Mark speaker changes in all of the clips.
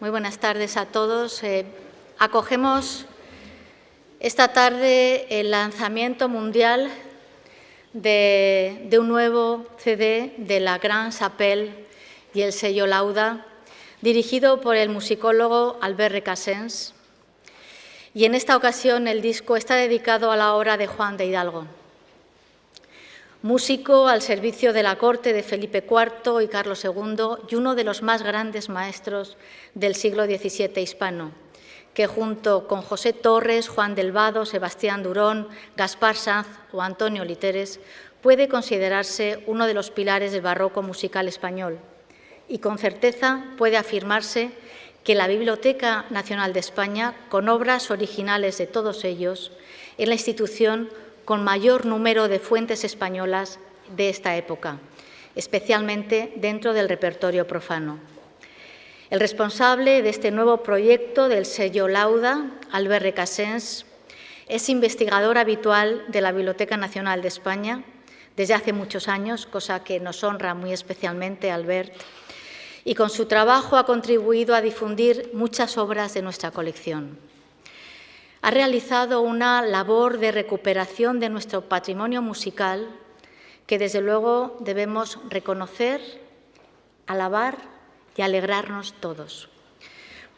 Speaker 1: Muy buenas tardes a todos. Acogemos esta tarde el lanzamiento mundial de un nuevo CD de la Gran Chapelle y el sello Lauda, dirigido por el musicólogo Albert Recasens. Y en esta ocasión el disco está dedicado a la obra de Juan de Hidalgo, músico al servicio de la corte de Felipe IV y Carlos II y uno de los más grandes maestros del siglo XVII hispano, que junto con José Torres, Juan del Vado, Sebastián Durón, Gaspar Sanz o Antonio Literes, puede considerarse uno de los pilares del barroco musical español. Y con certeza puede afirmarse que la Biblioteca Nacional de España, con obras originales de todos ellos, es la institución con mayor número de fuentes españolas de esta época, especialmente dentro del repertorio profano. El responsable de este nuevo proyecto del sello Lauda, Albert Recasens, es investigador habitual de la Biblioteca Nacional de España desde hace muchos años, cosa que nos honra muy especialmente, Albert, y con su trabajo ha contribuido a difundir muchas obras de nuestra colección. Ha realizado una labor de recuperación de nuestro patrimonio musical que, desde luego, debemos reconocer, alabar y alegrarnos todos,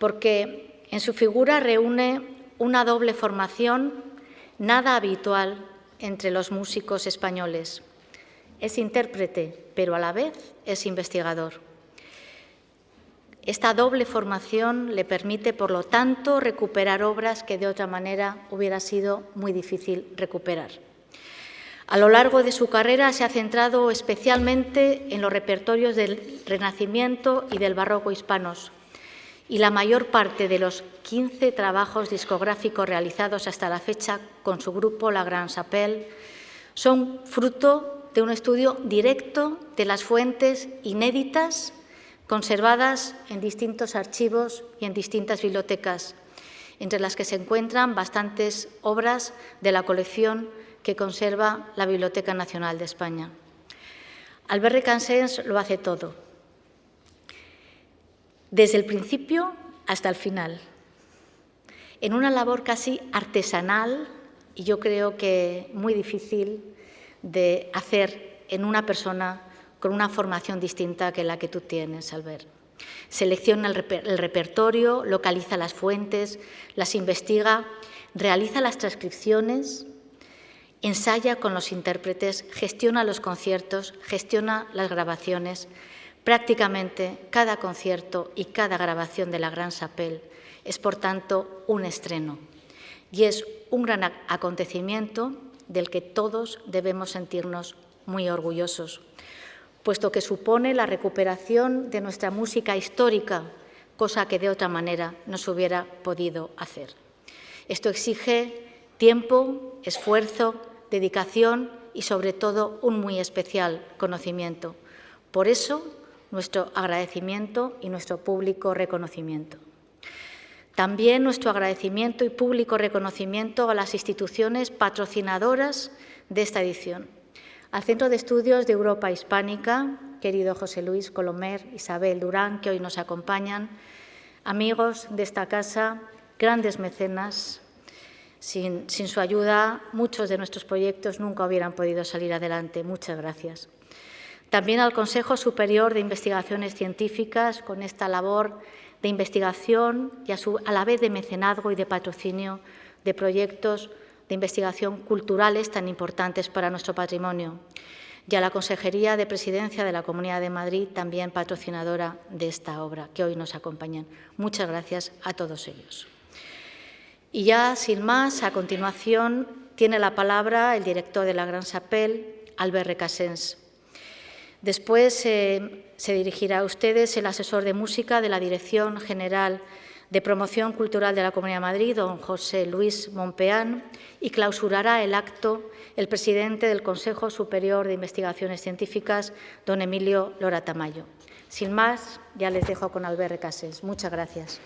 Speaker 1: porque en su figura reúne una doble formación nada habitual entre los músicos españoles. Es intérprete, pero a la vez es investigador. Esta doble formación le permite, por lo tanto, recuperar obras que de otra manera hubiera sido muy difícil recuperar. A lo largo de su carrera se ha centrado especialmente en los repertorios del Renacimiento y del Barroco hispanos, y la mayor parte de los 15 trabajos discográficos realizados hasta la fecha con su grupo La Gran Chapelle son fruto de un estudio directo de las fuentes inéditas conservadas en distintos archivos y en distintas bibliotecas, entre las que se encuentran bastantes obras de la colección que conserva la Biblioteca Nacional de España. Albert Recasens lo hace todo, desde el principio hasta el final, en una labor casi artesanal y yo creo que muy difícil de hacer en una persona con una formación distinta que la que tú tienes, Albert. Selecciona el repertorio, localiza las fuentes, las investiga, realiza las transcripciones, ensaya con los intérpretes, gestiona los conciertos, gestiona las grabaciones. Prácticamente cada concierto y cada grabación de la Gran Chapelle es, por tanto, un estreno y es un gran acontecimiento del que todos debemos sentirnos muy orgullosos, puesto que supone la recuperación de nuestra música histórica, cosa que de otra manera no se hubiera podido hacer. Esto exige tiempo, esfuerzo, dedicación y, sobre todo, un muy especial conocimiento. Por eso, nuestro agradecimiento y nuestro público reconocimiento. También nuestro agradecimiento y público reconocimiento a las instituciones patrocinadoras de esta edición. Al Centro de Estudios de Europa Hispánica, querido José Luis Colomer, Isabel Durán, que hoy nos acompañan, amigos de esta casa, grandes mecenas. Sin su ayuda, muchos de nuestros proyectos nunca hubieran podido salir adelante. Muchas gracias. También al Consejo Superior de Investigaciones Científicas, con esta labor de investigación y a la vez de mecenazgo y de patrocinio de proyectos de investigación culturales tan importantes para nuestro patrimonio, y a la Consejería de Presidencia de la Comunidad de Madrid, también patrocinadora de esta obra, que hoy nos acompañan. Muchas gracias a todos ellos. Y ya, sin más, a continuación tiene la palabra el director de la Gran Chapelle, Albert Recasens. Después se dirigirá a ustedes el asesor de música de la Dirección General de Promoción Cultural de la Comunidad de Madrid, don José Luis Mompeán, y clausurará el acto el presidente del Consejo Superior de Investigaciones Científicas, don Emilio Lora Tamayo. Sin más, ya les dejo con Albert Recasens. Muchas gracias.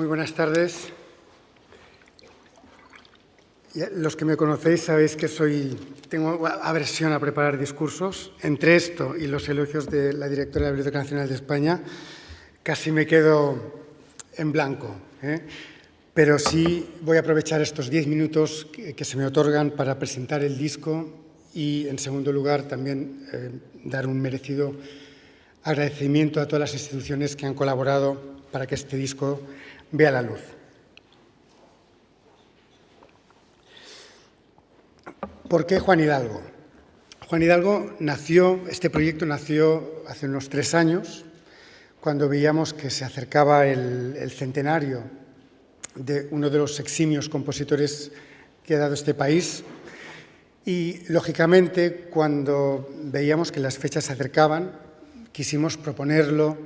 Speaker 2: Muy buenas tardes. Los que me conocéis sabéis que tengo aversión a preparar discursos. Entre esto y los elogios de la directora de la Biblioteca Nacional de España, casi me quedo en blanco, Pero sí voy a aprovechar estos 10 minutos que se me otorgan para presentar el disco y, en segundo lugar, también dar un merecido agradecimiento a todas las instituciones que han colaborado para que este disco vea la luz. ¿Por qué Juan Hidalgo? Juan Hidalgo este proyecto nació hace unos 3 años, cuando veíamos que se acercaba el centenario de uno de los eximios compositores que ha dado este país y, lógicamente, cuando veíamos que las fechas se acercaban, quisimos proponerlo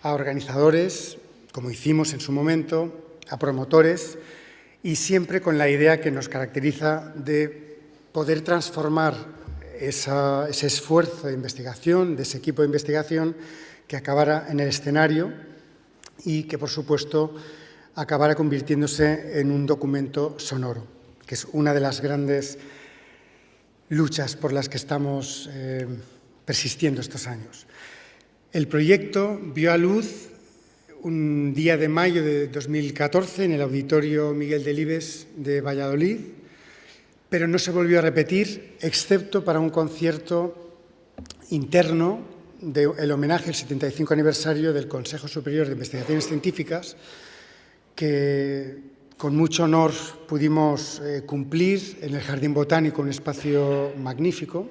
Speaker 2: a organizadores, como hicimos en su momento, a promotores, y siempre con la idea que nos caracteriza de poder transformar ese esfuerzo de investigación, de ese equipo de investigación, que acabara en el escenario y que, por supuesto, acabara convirtiéndose en un documento sonoro, que es una de las grandes luchas por las que estamos persistiendo estos años. El proyecto vio a luz un día de mayo de 2014 en el Auditorio Miguel Delibes de Valladolid, pero no se volvió a repetir, excepto para un concierto interno del homenaje al 75 aniversario del Consejo Superior de Investigaciones Científicas, que con mucho honor pudimos cumplir en el Jardín Botánico, un espacio magnífico,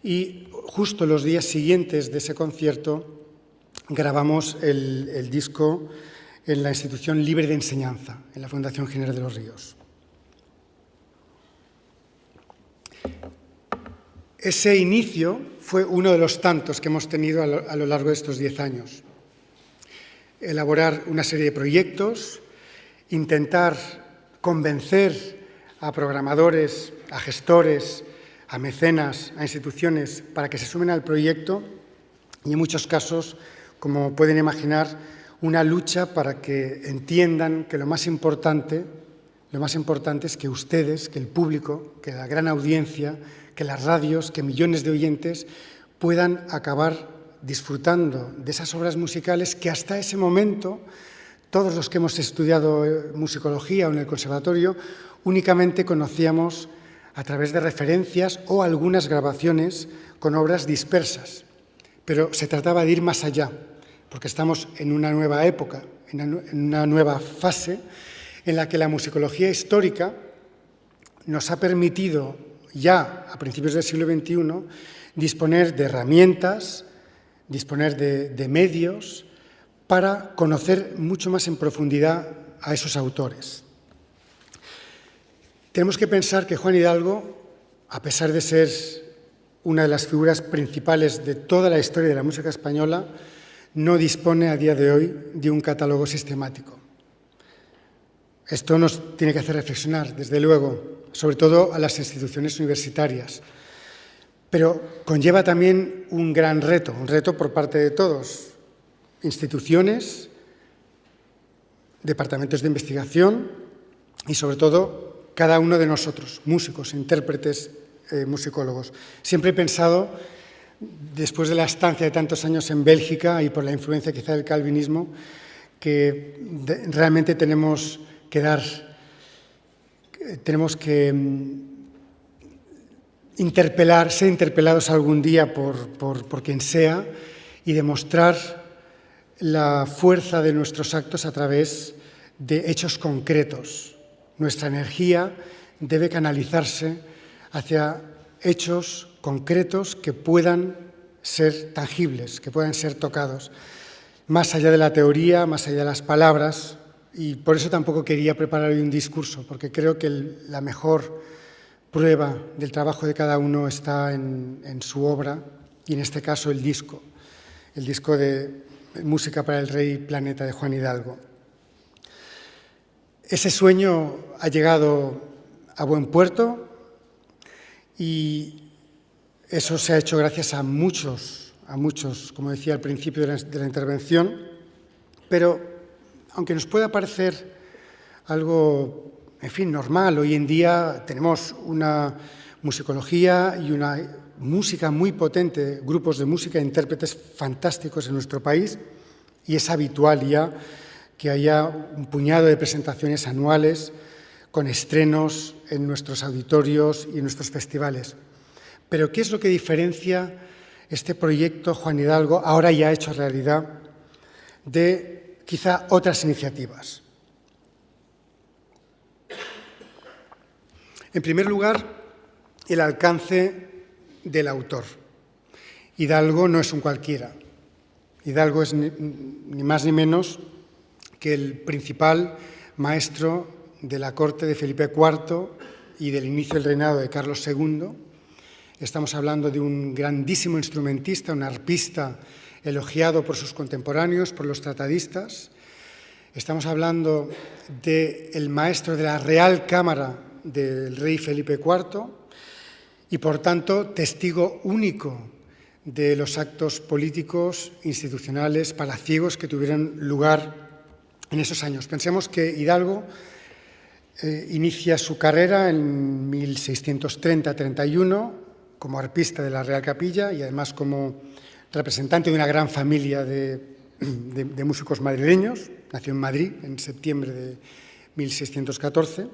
Speaker 2: y justo los días siguientes de ese concierto grabamos el disco en la Institución Libre de Enseñanza, en la Fundación General de los Ríos. Ese inicio fue uno de los tantos que hemos tenido a lo largo de estos 10 años. Elaborar una serie de proyectos, intentar convencer a programadores, a gestores, a mecenas, a instituciones para que se sumen al proyecto y, en muchos casos, como pueden imaginar, una lucha para que entiendan que lo más importante es que ustedes, que el público, que la gran audiencia, que las radios, que millones de oyentes puedan acabar disfrutando de esas obras musicales que hasta ese momento todos los que hemos estudiado musicología o en el conservatorio únicamente conocíamos a través de referencias o algunas grabaciones con obras dispersas. Pero se trataba de ir más allá, porque estamos en una nueva época, en una nueva fase en la que la musicología histórica nos ha permitido ya a principios del siglo XXI disponer de herramientas, disponer de medios para conocer mucho más en profundidad a esos autores. Tenemos que pensar que Juan Hidalgo, a pesar de ser una de las figuras principales de toda la historia de la música española, no dispone a día de hoy de un catálogo sistemático. Esto nos tiene que hacer reflexionar, desde luego, sobre todo a las instituciones universitarias. Pero conlleva también un gran reto, un reto por parte de todos, instituciones, departamentos de investigación y, sobre todo, cada uno de nosotros, músicos, intérpretes, musicólogos. Siempre he pensado, después de la estancia de tantos años en Bélgica y por la influencia quizá del calvinismo, que realmente tenemos que ser interpelados algún día por quien sea y demostrar la fuerza de nuestros actos a través de hechos concretos. Nuestra energía debe canalizarse hacia hechos concretos que puedan ser tangibles, que puedan ser tocados, más allá de la teoría, más allá de las palabras. Y por eso tampoco quería preparar hoy un discurso, porque creo que la mejor prueba del trabajo de cada uno está en su obra y, en este caso, el disco de Música para el Rey Planeta de Juan Hidalgo. Ese sueño ha llegado a buen puerto y eso se ha hecho gracias a muchos, como decía al principio de la intervención, pero aunque nos pueda parecer algo, en fin, normal, hoy en día tenemos una musicología y una música muy potente, grupos de música e intérpretes fantásticos en nuestro país, y es habitual ya que haya un puñado de presentaciones anuales con estrenos en nuestros auditorios y en nuestros festivales. Pero ¿qué es lo que diferencia este proyecto Juan Hidalgo, ahora ya hecho realidad, de quizá otras iniciativas? En primer lugar, el alcance del autor. Hidalgo no es un cualquiera. Hidalgo es ni más ni menos que el principal maestro de la corte de Felipe IV y del inicio del reinado de Carlos II. Estamos hablando de un grandísimo instrumentista, un arpista elogiado por sus contemporáneos, por los tratadistas. Estamos hablando del maestro de la Real Cámara del rey Felipe IV y, por tanto, testigo único de los actos políticos, institucionales, palaciegos que tuvieron lugar en esos años. Pensemos que Hidalgo inicia su carrera en 1630-31 como arpista de la Real Capilla y además como representante de una gran familia de músicos madrileños. Nació en Madrid en septiembre de 1614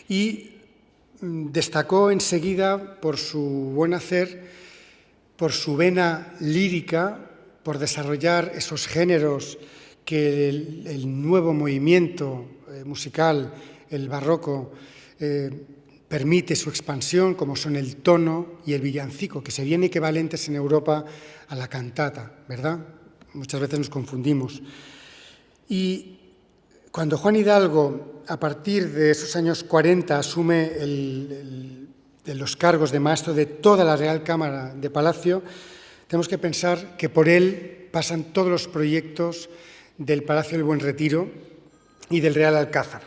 Speaker 2: y destacó enseguida por su buen hacer, por su vena lírica, por desarrollar esos géneros que el nuevo movimiento musical, el barroco, permite su expansión, como son el tono y el villancico, que serían equivalentes en Europa a la cantata, ¿verdad? Muchas veces nos confundimos. Y cuando Juan Hidalgo, a partir de esos años 40, asume los cargos de maestro de toda la Real Cámara de Palacio, tenemos que pensar que por él pasan todos los proyectos del Palacio del Buen Retiro y del Real Alcázar.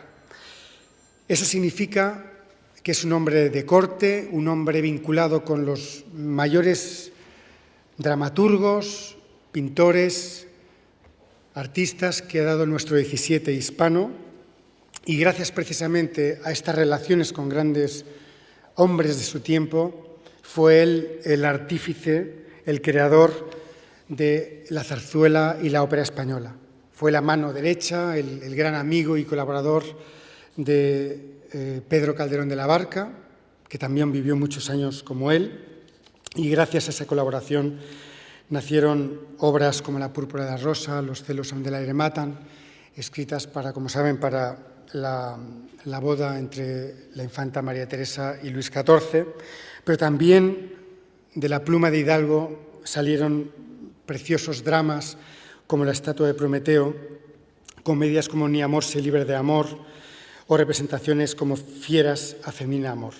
Speaker 2: Eso significa que es un hombre de corte, un hombre vinculado con los mayores dramaturgos, pintores, artistas que ha dado nuestro 17 hispano, y gracias precisamente a estas relaciones con grandes hombres de su tiempo, fue él el artífice, el creador de la zarzuela y la ópera española. Fue la mano derecha, el gran amigo y colaborador de Pedro Calderón de la Barca, que también vivió muchos años como él, y gracias a esa colaboración nacieron obras como La púrpura de la rosa, Los celos aún del aire matan, escritas para, como saben, para la boda entre la infanta María Teresa y Luis XIV, pero también de la pluma de Hidalgo salieron preciosos dramas como La estatua de Prometeo, comedias como Ni amor se libre de amor o representaciones como Fieras a femina amor.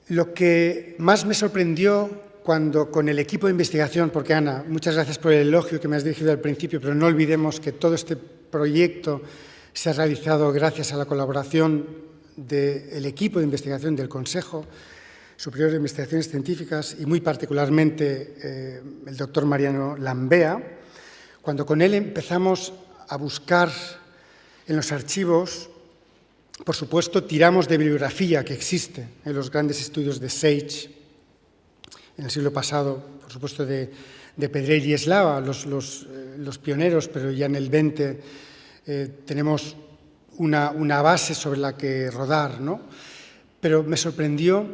Speaker 2: Lo que más me sorprendió cuando con el equipo de investigación, porque Ana, muchas gracias por el elogio que me has dirigido al principio, pero no olvidemos que todo este proyecto se ha realizado gracias a la colaboración del equipo de investigación del Consejo Superior de Investigaciones Científicas y muy particularmente el doctor Mariano Lambea. Cuando con él empezamos a buscar en los archivos, por supuesto, tiramos de bibliografía que existe en los grandes estudios de Sage, en el siglo pasado, por supuesto, de Pedrell y Eslava, los pioneros, pero ya en el 20 tenemos una base sobre la que rodar, ¿no? Pero me sorprendió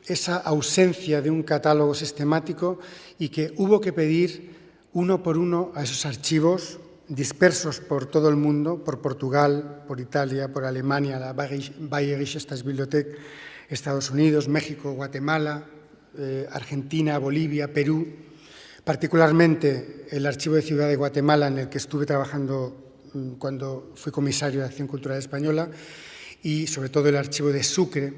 Speaker 2: esa ausencia de un catálogo sistemático y que hubo que pedir uno por uno a esos archivos dispersos por todo el mundo, por Portugal, por Italia, por Alemania, la Bayerische Staatsbibliothek, Estados Unidos, México, Guatemala, Argentina, Bolivia, Perú, particularmente el Archivo de Ciudad de Guatemala, en el que estuve trabajando cuando fui comisario de Acción Cultural Española, y sobre todo el Archivo de Sucre,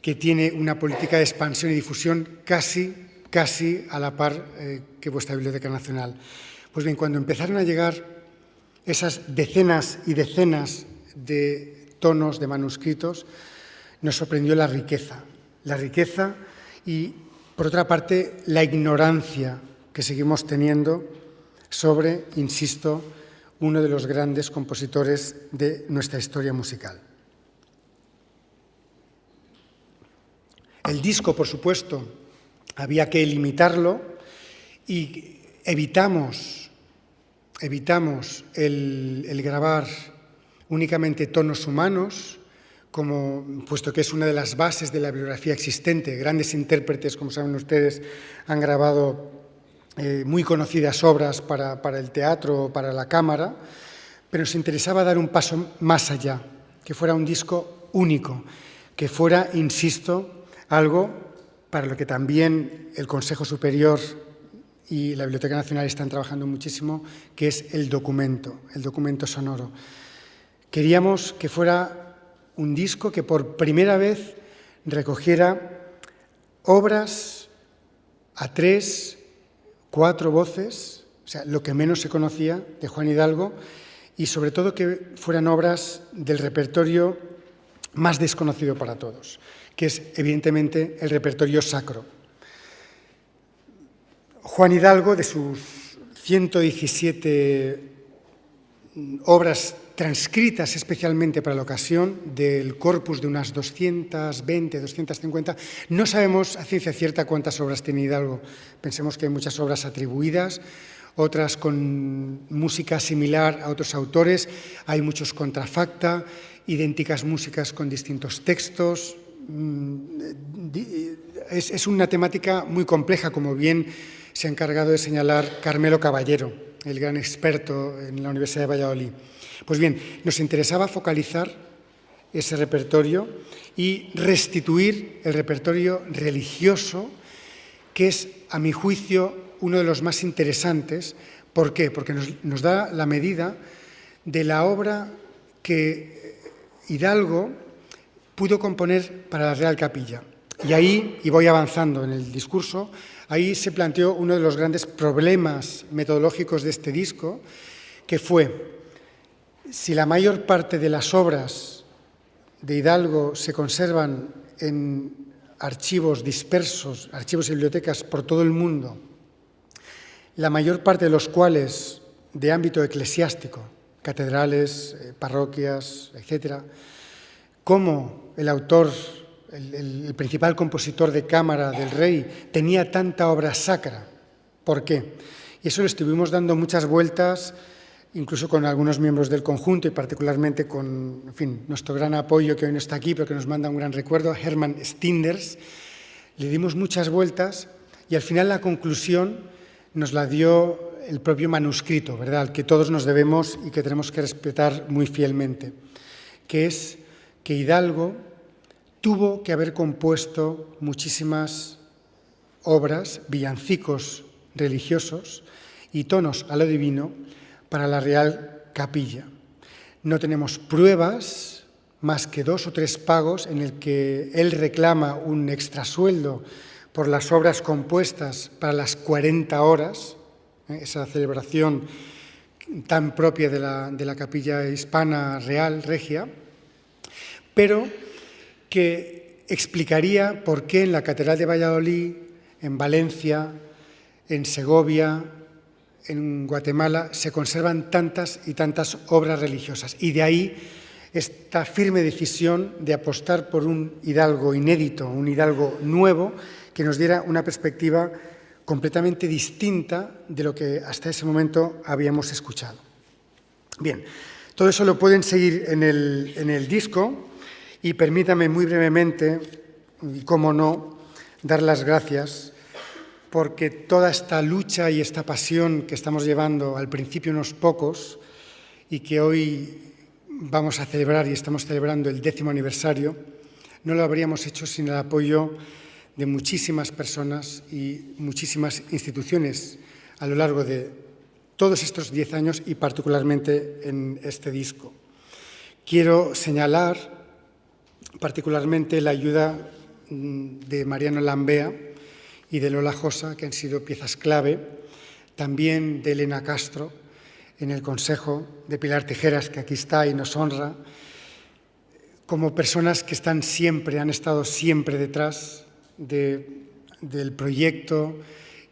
Speaker 2: que tiene una política de expansión y difusión casi a la par que vuestra Biblioteca Nacional. Pues bien, cuando empezaron a llegar esas decenas y decenas de tonos de manuscritos, nos sorprendió la riqueza y, por otra parte, la ignorancia que seguimos teniendo sobre, insisto, uno de los grandes compositores de nuestra historia musical. El disco, por supuesto, había que limitarlo y evitamos el grabar únicamente tonos humanos, puesto que es una de las bases de la bibliografía existente. Grandes intérpretes, como saben ustedes, han grabado muy conocidas obras para el teatro o para la cámara, pero nos interesaba dar un paso más allá, que fuera un disco único, que fuera, insisto, algo para lo que también el Consejo Superior y la Biblioteca Nacional están trabajando muchísimo, que es el documento sonoro. Queríamos que fuera un disco que por primera vez recogiera obras a 3, 4 voces, o sea, lo que menos se conocía de Juan Hidalgo, y sobre todo que fueran obras del repertorio más desconocido para todos, que es evidentemente el repertorio sacro. Juan Hidalgo, de sus 117 obras transcritas especialmente para la ocasión, del corpus de unas 220, 250, no sabemos a ciencia cierta cuántas obras tiene Hidalgo. Pensemos que hay muchas obras atribuidas, otras con música similar a otros autores, hay muchos contrafacta, idénticas músicas con distintos textos. Es una temática muy compleja, como bien se ha encargado de señalar Carmelo Caballero, el gran experto en la Universidad de Valladolid. Pues bien, nos interesaba focalizar ese repertorio y restituir el repertorio religioso, que es, a mi juicio, uno de los más interesantes. ¿Por qué? Porque nos da la medida de la obra que Hidalgo pudo componer para la Real Capilla. Y ahí, y voy avanzando en el discurso, ahí se planteó uno de los grandes problemas metodológicos de este disco, que fue: si la mayor parte de las obras de Hidalgo se conservan en archivos dispersos, archivos y bibliotecas por todo el mundo, la mayor parte de los cuales de ámbito eclesiástico, catedrales, parroquias, etcétera, cómo el autor, el principal compositor de cámara del rey, tenía tanta obra sacra. ¿Por qué? Y eso le estuvimos dando muchas vueltas, incluso con algunos miembros del conjunto y particularmente con, en fin, nuestro gran apoyo, que hoy no está aquí, pero que nos manda un gran recuerdo, Hermann Stinders. Le dimos muchas vueltas y al final la conclusión nos la dio el propio manuscrito, ¿verdad?, al que todos nos debemos y que tenemos que respetar muy fielmente, que es que Hidalgo tuvo que haber compuesto muchísimas obras, villancicos religiosos y tonos a lo divino para la Real Capilla. No tenemos pruebas más que 2 o 3 pagos en el que él reclama un extrasueldo por las obras compuestas para las 40 horas, esa celebración tan propia de la Capilla Hispana Real, Regia, pero que explicaría por qué en la Catedral de Valladolid, en Valencia, en Segovia, en Guatemala, se conservan tantas y tantas obras religiosas. Y de ahí esta firme decisión de apostar por un Hidalgo inédito, un Hidalgo nuevo, que nos diera una perspectiva completamente distinta de lo que hasta ese momento habíamos escuchado. Bien, todo eso lo pueden seguir en el disco. Y permítame muy brevemente, y cómo no, dar las gracias, porque toda esta lucha y esta pasión que estamos llevando, al principio unos pocos, y que hoy vamos a celebrar y estamos celebrando el 10º aniversario, no lo habríamos hecho sin el apoyo de muchísimas personas y muchísimas instituciones a lo largo de todos estos 10 años y particularmente en este disco. Quiero señalar particularmente la ayuda de Mariano Lambea y de Lola Josa, que han sido piezas clave, también de Elena Castro en el Consejo, de Pilar Tijeras, que aquí está y nos honra, como personas que están siempre, han estado siempre detrás del proyecto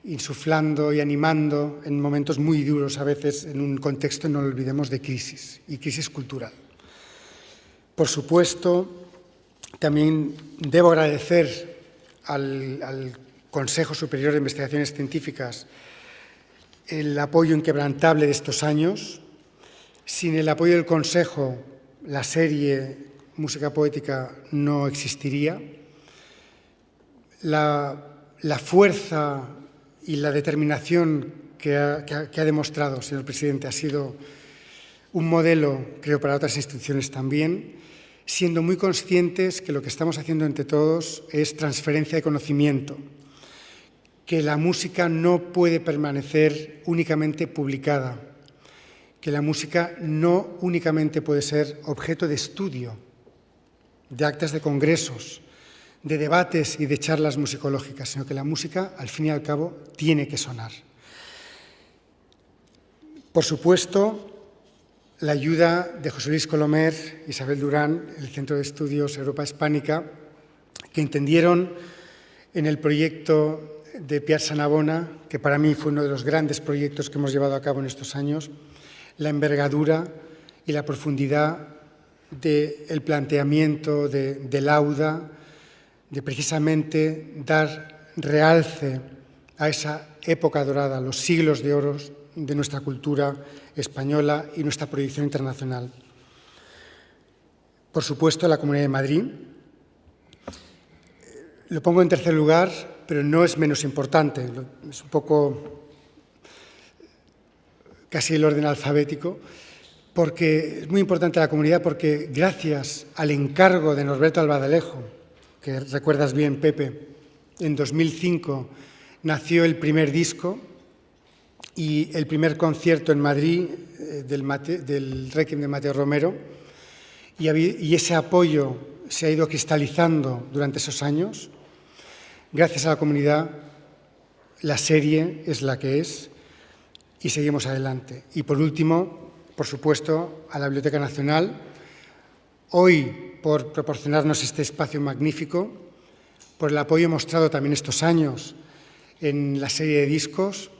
Speaker 2: insuflando y animando en momentos muy duros a veces, en un contexto, no lo olvidemos, de crisis y crisis cultural. Por supuesto, también debo agradecer al Consejo Superior de Investigaciones Científicas el apoyo inquebrantable de estos años. Sin el apoyo del Consejo, la serie Música Poética no existiría. La fuerza y la determinación que ha demostrado, señor presidente, ha sido un modelo, creo, para otras instituciones también, siendo muy conscientes que lo que estamos haciendo entre todos es transferencia de conocimiento, que la música no puede permanecer únicamente publicada, que la música no únicamente puede ser objeto de estudio, de actas de congresos, de debates y de charlas musicológicas, sino que la música, al fin y al cabo, tiene que sonar. Por supuesto, la ayuda de José Luis Colomer, Isabel Durán, el Centro de Estudios Europa Hispánica, que entendieron en el proyecto de Piazza Navona, que para mí fue uno de los grandes proyectos que hemos llevado a cabo en estos años, la envergadura y la profundidad del planteamiento de Lauda, de precisamente dar realce a esa época dorada, los siglos de oro de nuestra cultura española y nuestra proyección internacional. Por supuesto, la Comunidad de Madrid. Lo pongo en tercer lugar, pero no es menos importante, es un poco casi el orden alfabético, porque es muy importante la comunidad, porque gracias al encargo de Norberto Albadalejo, que recuerdas bien, Pepe, en 2005 nació el primer disco y el primer concierto en Madrid del Requiem de Mateo Romero, y ese apoyo se ha ido cristalizando durante esos años. Gracias a la comunidad, la serie es la que es y seguimos adelante. Y por último, por supuesto, a la Biblioteca Nacional, hoy por proporcionarnos este espacio magnífico, por el apoyo mostrado también estos años en la serie de discos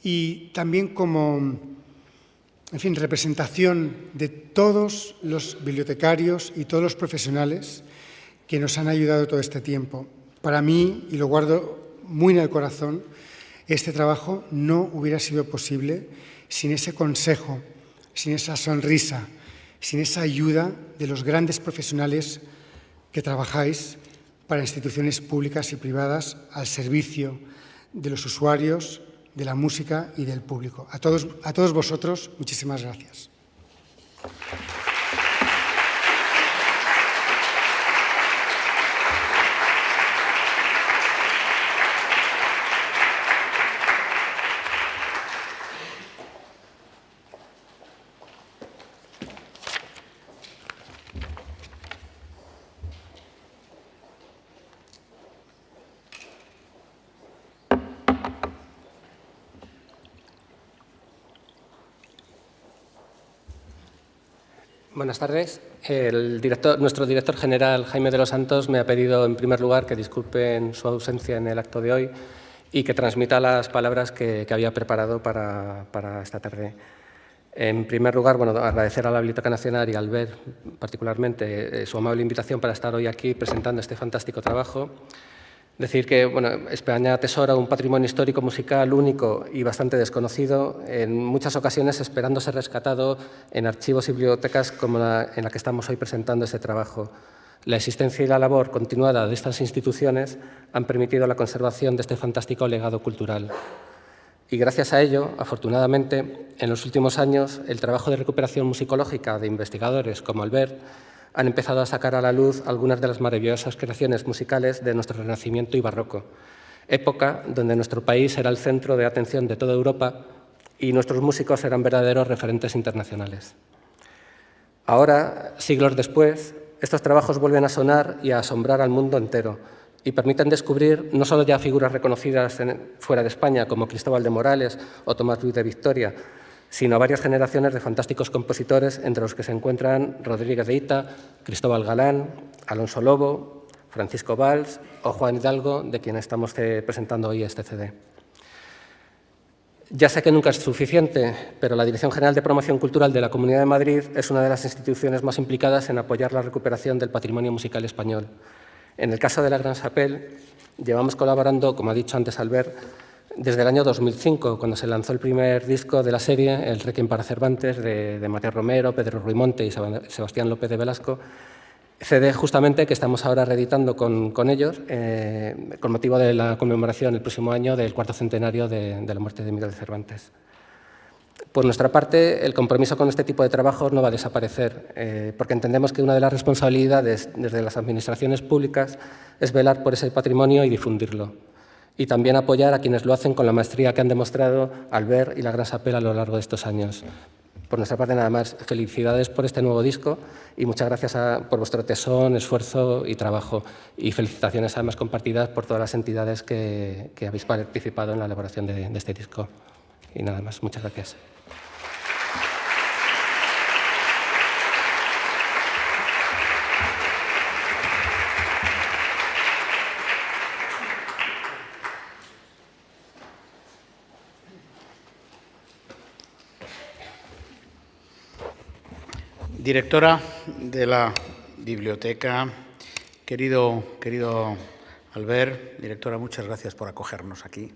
Speaker 2: y también como, en fin, representación de todos los bibliotecarios y todos los profesionales que nos han ayudado todo este tiempo. Para mí, y lo guardo muy en el corazón, este trabajo no hubiera sido posible sin ese consejo, sin esa sonrisa, sin esa ayuda de los grandes profesionales que trabajáis para instituciones públicas y privadas al servicio de los usuarios, de la música y del público. A todos vosotros, muchísimas gracias.
Speaker 3: Buenas tardes. Nuestro director general, Jaime de los Santos, me ha pedido, en primer lugar, que disculpen su ausencia en el acto de hoy y que transmita las palabras que había preparado para esta tarde. En primer lugar, agradecer a la Biblioteca Nacional y al BER, particularmente, su amable invitación para estar hoy aquí presentando este fantástico trabajo. Decir que España atesora un patrimonio histórico musical único y bastante desconocido, en muchas ocasiones esperando ser rescatado en archivos y bibliotecas como en la que estamos hoy presentando este trabajo. La existencia y la labor continuada de estas instituciones han permitido la conservación de este fantástico legado cultural. Y gracias a ello, afortunadamente, en los últimos años, el trabajo de recuperación musicológica de investigadores como el BER han empezado a sacar a la luz algunas de las maravillosas creaciones musicales de nuestro Renacimiento y Barroco, época donde nuestro país era el centro de atención de toda Europa y nuestros músicos eran verdaderos referentes internacionales. Ahora, siglos después, estos trabajos vuelven a sonar y a asombrar al mundo entero y permiten descubrir no solo ya figuras reconocidas fuera de España como Cristóbal de Morales o Tomás Luis de Victoria, sino a varias generaciones de fantásticos compositores, entre los que se encuentran Rodríguez de Ita, Cristóbal Galán, Alonso Lobo, Francisco Valls o Juan Hidalgo, de quien estamos presentando hoy este CD. Ya sé que nunca es suficiente, pero la Dirección General de Promoción Cultural de la Comunidad de Madrid es una de las instituciones más implicadas en apoyar la recuperación del patrimonio musical español. En el caso de la Gran Chapelle, llevamos colaborando, como ha dicho antes Albert, desde el año 2005, cuando se lanzó el primer disco de la serie, El Requiem para Cervantes, de Mateo Romero, Pedro Ruimonte y Sebastián López de Velasco, CD justamente que estamos ahora reeditando con ellos con motivo de la conmemoración el próximo año del 4º centenario de la muerte de Miguel de Cervantes. Por nuestra parte, el compromiso con este tipo de trabajos no va a desaparecer, porque entendemos que una de las responsabilidades desde las administraciones públicas es velar por ese patrimonio y difundirlo, y también apoyar a quienes lo hacen con la maestría que han demostrado Albert y la Gran Chapelle a lo largo de estos años. Por nuestra parte, nada más, felicidades por este nuevo disco y muchas gracias por vuestro tesón, esfuerzo y trabajo. Y felicitaciones además compartidas por todas las entidades que habéis participado en la elaboración de este disco. Y nada más, muchas gracias.
Speaker 4: Directora de la biblioteca, querido Albert, directora, muchas gracias por acogernos aquí.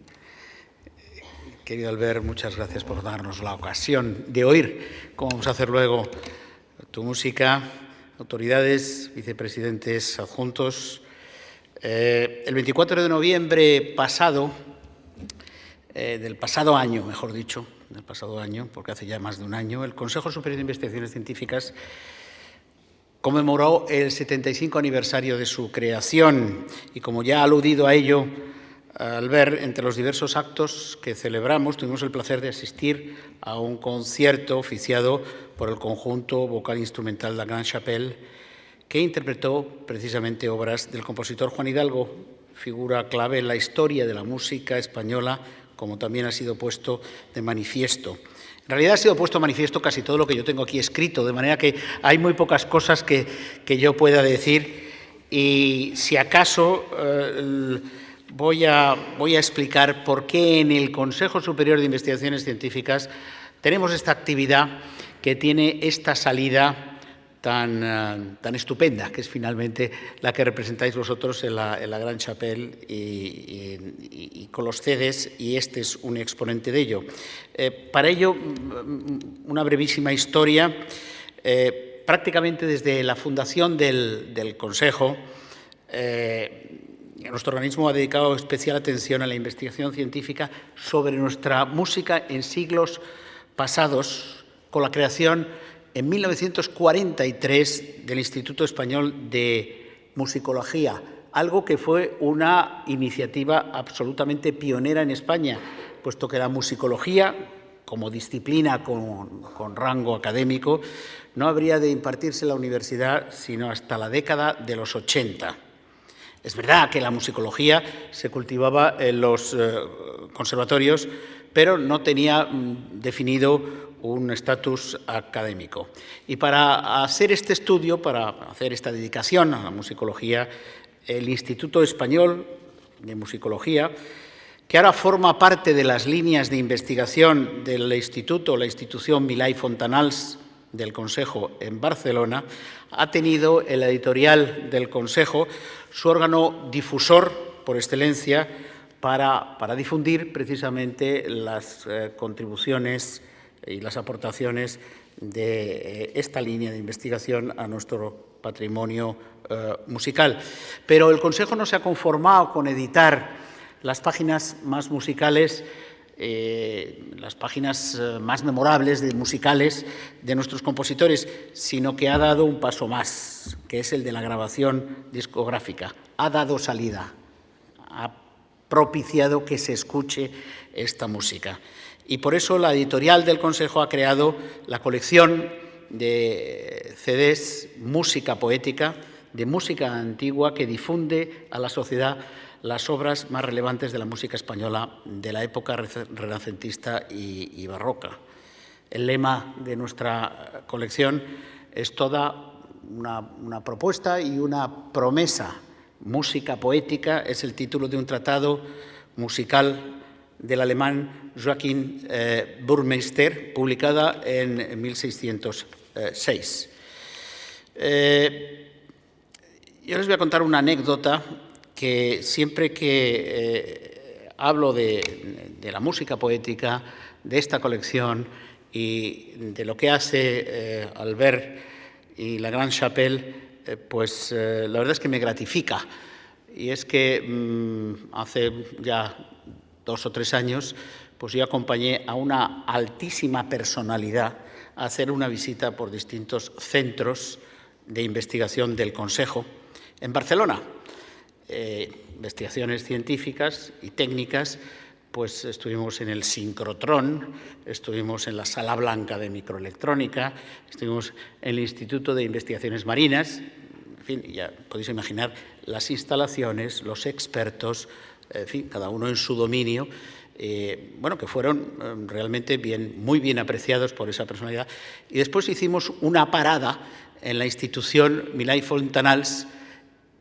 Speaker 4: Querido Albert, muchas gracias por darnos la ocasión de oír, como vamos a hacer luego, tu música. Autoridades, vicepresidentes adjuntos. El 24 de noviembre pasado, del pasado año, mejor dicho, del pasado año, porque hace ya más de un año, el Consejo Superior de Investigaciones Científicas conmemoró el 75 aniversario de su creación y, como ya ha aludido a ello, al ver entre los diversos actos que celebramos, tuvimos el placer de asistir a un concierto oficiado por el conjunto vocal instrumental La Gran Chapelle, que interpretó precisamente obras del compositor Juan Hidalgo, figura clave en la historia de la música española, como también ha sido puesto de manifiesto. En realidad ha sido puesto de manifiesto casi todo lo que yo tengo aquí escrito, de manera que hay muy pocas cosas que yo pueda decir y, si acaso, voy a explicar por qué en el Consejo Superior de Investigaciones Científicas tenemos esta actividad que tiene esta salida tan estupenda, que es finalmente la que representáis vosotros en la Gran Chapelle y con los CDs, y este es un exponente de ello. Para ello, una brevísima historia. Prácticamente desde la fundación del Consejo, nuestro organismo ha dedicado especial atención a la investigación científica sobre nuestra música en siglos pasados, con la creación en 1943 del Instituto Español de Musicología, algo que fue una iniciativa absolutamente pionera en España, puesto que la musicología, como disciplina con rango académico, no habría de impartirse en la universidad sino hasta la década de los 80. Es verdad que la musicología se cultivaba en los conservatorios, pero no tenía definido un estatus académico. Y para hacer este estudio, para hacer esta dedicación a la musicología, el Instituto Español de Musicología, que ahora forma parte de las líneas de investigación del instituto, la institución Milà i Fontanals del Consejo en Barcelona, ha tenido en la editorial del Consejo su órgano difusor por excelencia para difundir precisamente las contribuciones y las aportaciones de esta línea de investigación a nuestro patrimonio musical. Pero el Consejo no se ha conformado con editar las páginas más musicales, las páginas más memorables musicales de nuestros compositores, sino que ha dado un paso más, que es el de la grabación discográfica. Ha dado salida, ha propiciado que se escuche esta música. Y por eso la editorial del Consejo ha creado la colección de CDs Música Poética, de música antigua, que difunde a la sociedad las obras más relevantes de la música española de la época renacentista y barroca. El lema de nuestra colección es toda una propuesta y una promesa. Música poética es el título de un tratado musical del alemán Joachim Burmeister, publicada en 1606. Yo les voy a contar una anécdota que siempre que hablo de la música poética, de esta colección y de lo que hace Albert y la Grande Chapelle, pues la verdad es que me gratifica. Y es que hace ya 2 o 3 años, pues yo acompañé a una altísima personalidad a hacer una visita por distintos centros de investigación del Consejo en Barcelona. Investigaciones científicas y técnicas, pues estuvimos en el sincrotrón, estuvimos en la Sala Blanca de Microelectrónica, estuvimos en el Instituto de Investigaciones Marinas. En fin, ya podéis imaginar las instalaciones, los expertos, en fin, cada uno en su dominio, bueno, que fueron realmente muy bien apreciados por esa personalidad. Y después hicimos una parada en la institución Milay Fontanals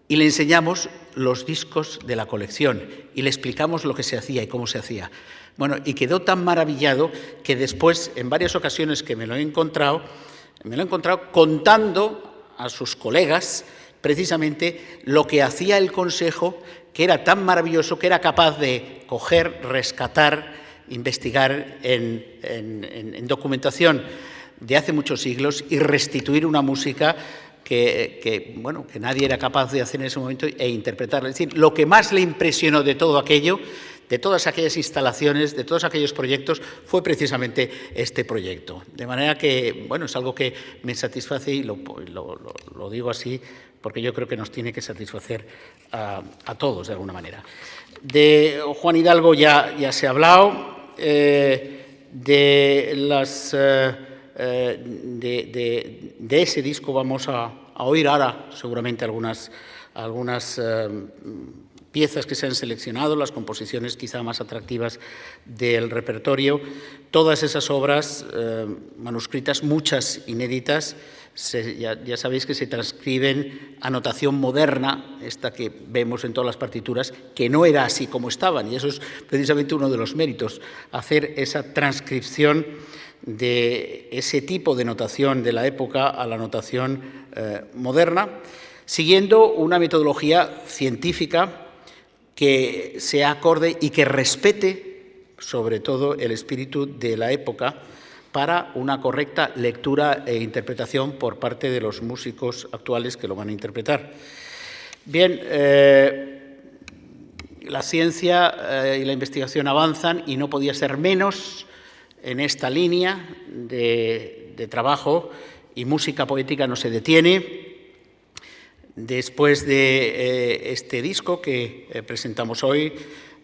Speaker 4: y le enseñamos los discos de la colección y le explicamos lo que se hacía y cómo se hacía. Bueno, y quedó tan maravillado que después, en varias ocasiones que me lo he encontrado contando a sus colegas precisamente lo que hacía el Consejo, que era tan maravilloso, que era capaz de coger, rescatar, investigar en documentación de hace muchos siglos y restituir una música que nadie era capaz de hacer en ese momento e interpretarla. Es decir, lo que más le impresionó de todo aquello, de todas aquellas instalaciones, de todos aquellos proyectos, fue precisamente este proyecto. De manera que, bueno, es algo que me satisface y lo digo así porque yo creo que nos tiene que satisfacer a todos de alguna manera. De Juan Hidalgo ya se ha hablado, de ese disco vamos a oír ahora seguramente algunas piezas que se han seleccionado, las composiciones quizá más atractivas del repertorio. Todas esas obras manuscritas, muchas inéditas, ya sabéis que se transcriben a notación moderna, esta que vemos en todas las partituras, que no era así como estaban, y eso es precisamente uno de los méritos, hacer esa transcripción de ese tipo de notación de la época a la notación moderna, siguiendo una metodología científica que sea acorde y que respete, sobre todo, el espíritu de la época para una correcta lectura e interpretación por parte de los músicos actuales que lo van a interpretar. Bien, la ciencia y la investigación avanzan y no podía ser menos en esta línea de trabajo, y música poética no se detiene. Después de este disco que presentamos hoy,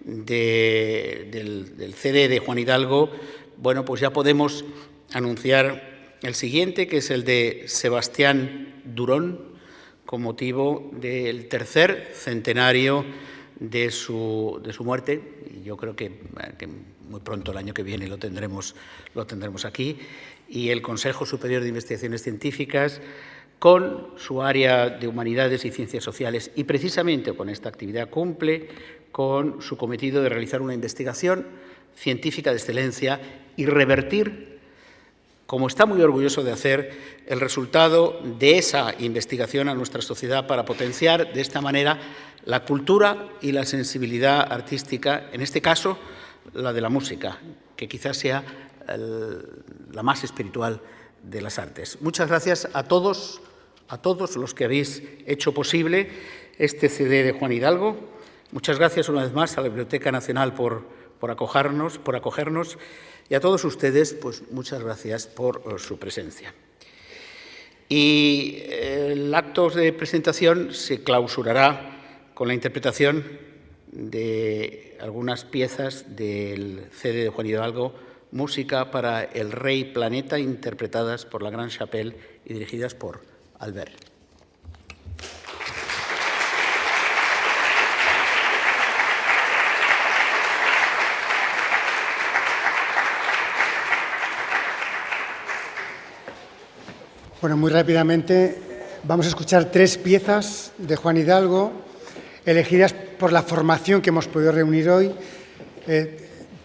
Speaker 4: del CD de Juan Hidalgo, bueno, pues ya podemos anunciar el siguiente, que es el de Sebastián Durón, con motivo del 3er centenario de su muerte. Y yo creo que muy pronto, el año que viene, lo tendremos aquí. Y el Consejo Superior de Investigaciones Científicas, con su área de Humanidades y Ciencias Sociales, y precisamente con esta actividad cumple con su cometido de realizar una investigación científica de excelencia y revertir, como está muy orgulloso de hacer, el resultado de esa investigación a nuestra sociedad para potenciar de esta manera la cultura y la sensibilidad artística, en este caso la de la música, que quizás sea la más espiritual de las artes. Muchas gracias a todos los que habéis hecho posible este CD de Juan Hidalgo. Muchas gracias una vez más a la Biblioteca Nacional por acogernos, y a todos ustedes, pues muchas gracias por su presencia. Y el acto de presentación se clausurará con la interpretación de algunas piezas del CD de Juan Hidalgo, Música para el Rey Planeta, interpretadas por la Grande Chapelle y dirigidas por Albert.
Speaker 2: Bueno, muy rápidamente vamos a escuchar 3 piezas de Juan Hidalgo, elegidas por la formación que hemos podido reunir hoy.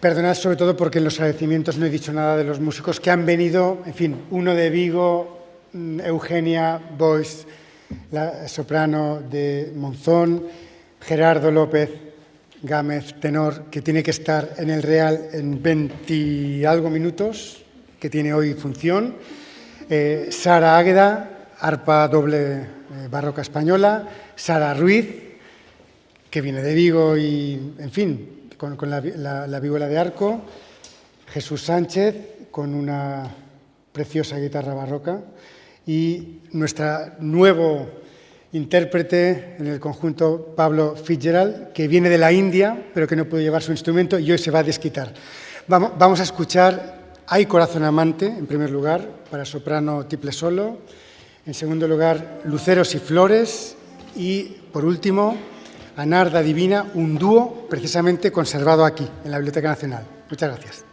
Speaker 2: perdonad sobre todo porque en los agradecimientos no he dicho nada de los músicos que han venido, en fin, uno de Vigo, Eugenia Boix, la soprano de Monzón, Gerardo López Gámez, tenor, que tiene que estar en el Real en 20 y algo minutos, que tiene hoy función, Sara Águeda, arpa doble barroca española, Sara Ruiz, que viene de Vigo y, en fin, con la víbola de arco, Jesús Sánchez, con una preciosa guitarra barroca, y nuestro nuevo intérprete en el conjunto, Pablo Fitzgerald, que viene de la India, pero que no puede llevar su instrumento y hoy se va a desquitar. Vamos a escuchar Hay corazón amante, en primer lugar, para soprano tiple solo. En segundo lugar, Luceros y flores. Y, por último, Anarda Divina, un dúo precisamente conservado aquí, en la Biblioteca Nacional. Muchas gracias.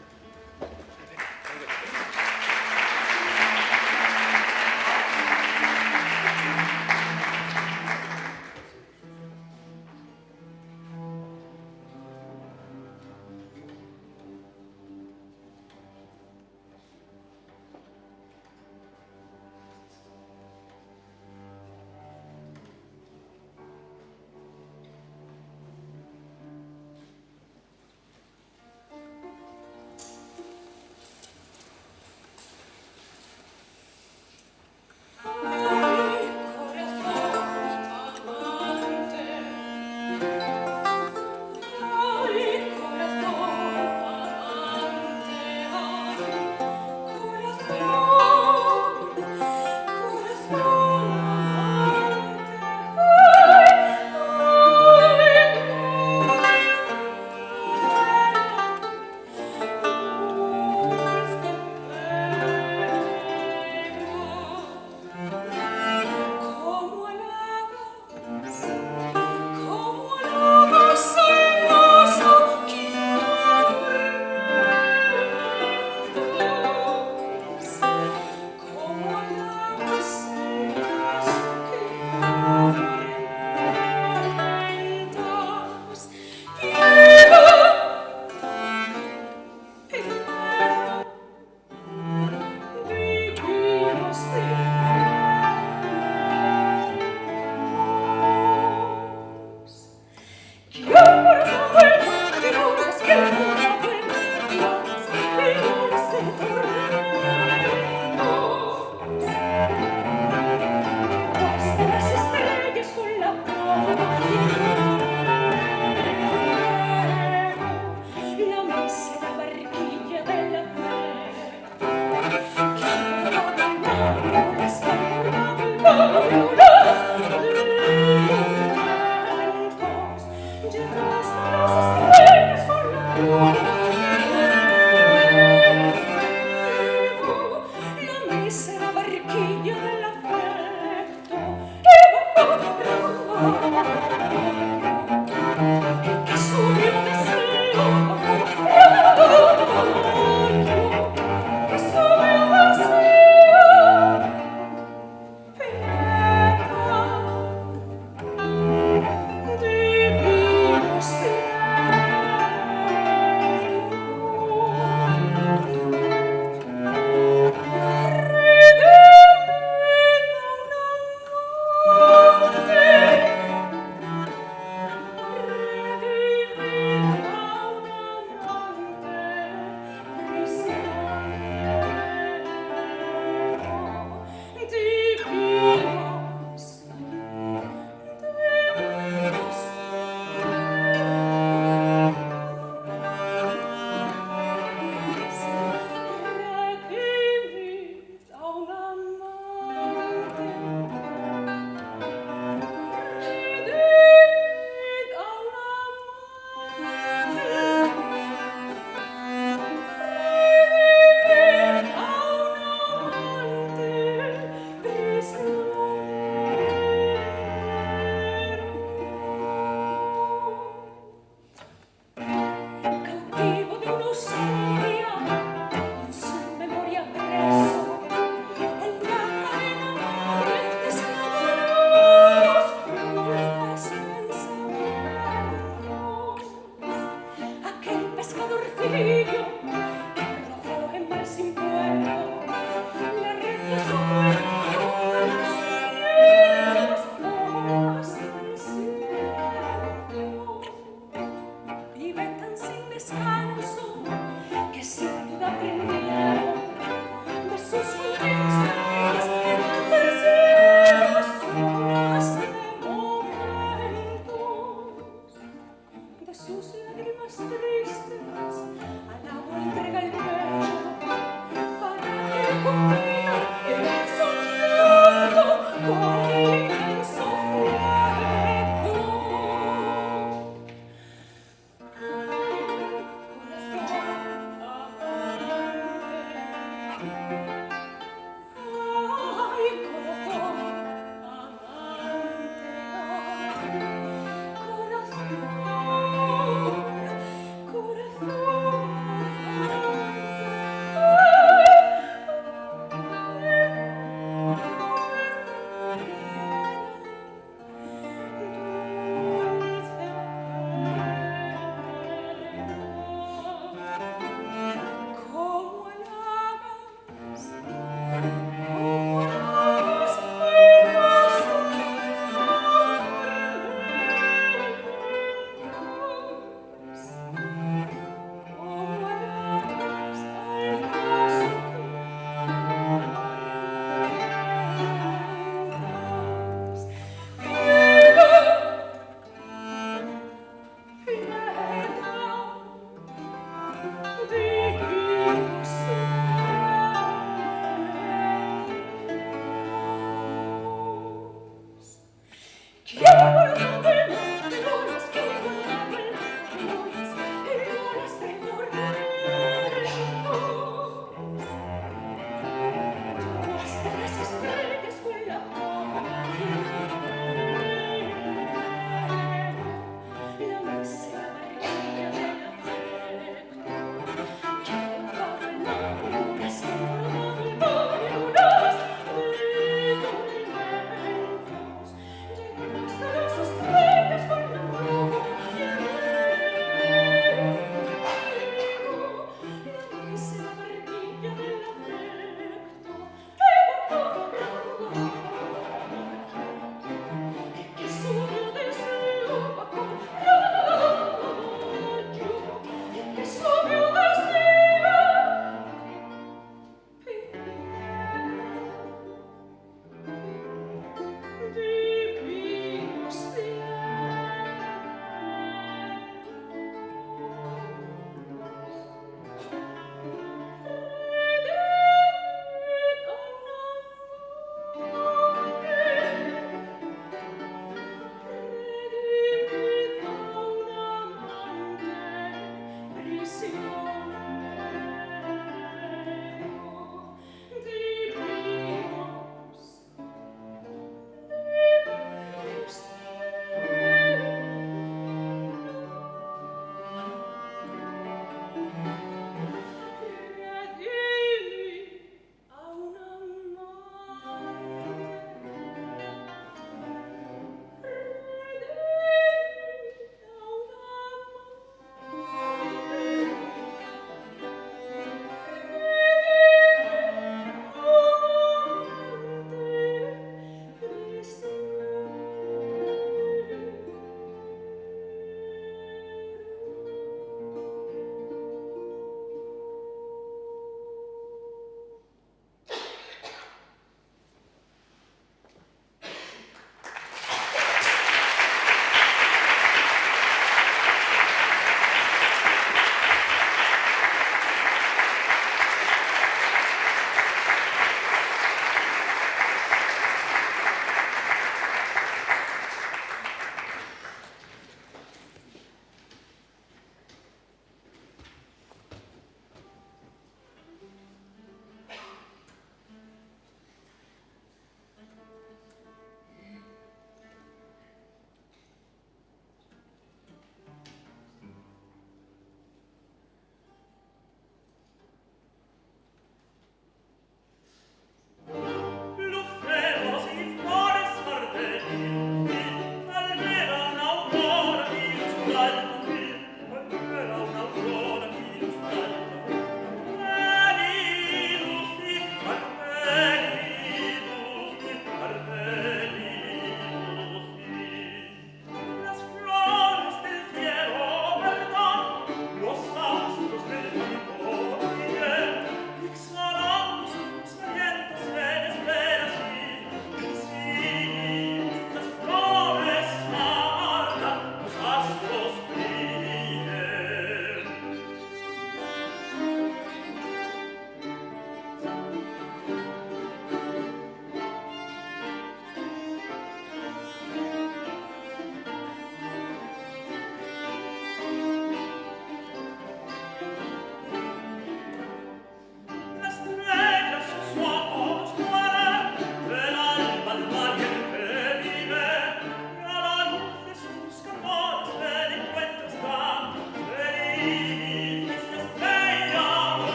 Speaker 5: Amen.